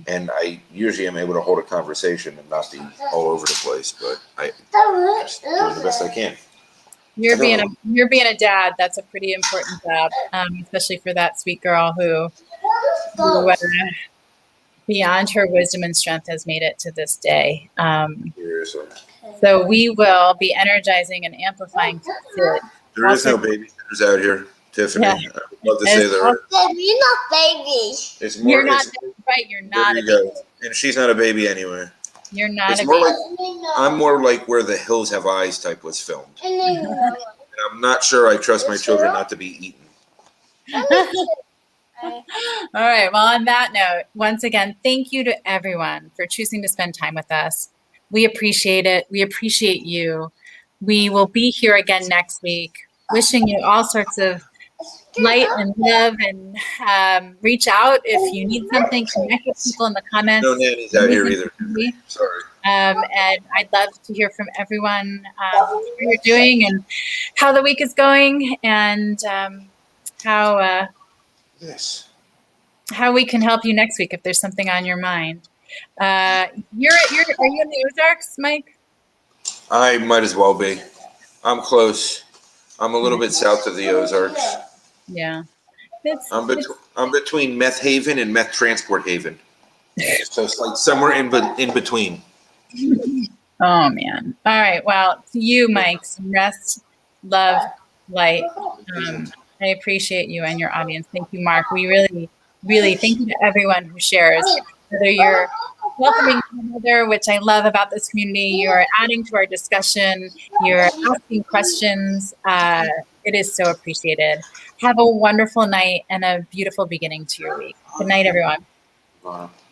And I usually am able to hold a conversation and not be all over the place, but I'm just doing the best I can. You're being a dad. That's a pretty important job, especially for that sweet girl who beyond her wisdom and strength has made it to this day. So we will be energizing and amplifying. There is no babysitters out here, Tiffany. Yeah. I would love to say there are. You're not baby. It's more, you're not right. You're not a baby. And she's not a baby anyway. You're not It's a more baby. like I'm more like Where the Hills Have Eyes type was filmed. And I'm not sure I trust my children not to be eaten. All right. Well, on that note, once again, thank you to everyone for choosing to spend time with us. We appreciate it. We appreciate you. We will be here again next week, wishing you all sorts of light and love, and reach out if you need something. Connect with people in the comments. No nannies out here either. Sorry. And I'd love to hear from everyone what you're doing and how the week is going, and how we can help you next week if there's something on your mind. Are you in the Ozarks, Mike? I might as well be. I'm close. I'm a little bit south of the Ozarks. Yeah. I'm between Meth Haven and Meth Transport Haven. So it's like somewhere in between. Oh, man. All right. Well, to you, Mike, some rest, love, light. I appreciate you and your audience. Thank you, Mark. We really, really thank you to everyone who shares, whether you're welcoming another, which I love about this community, you're adding to our discussion, you're asking questions. It It is so appreciated. Have a wonderful night and a beautiful beginning to your week. Good night, everyone. Wow.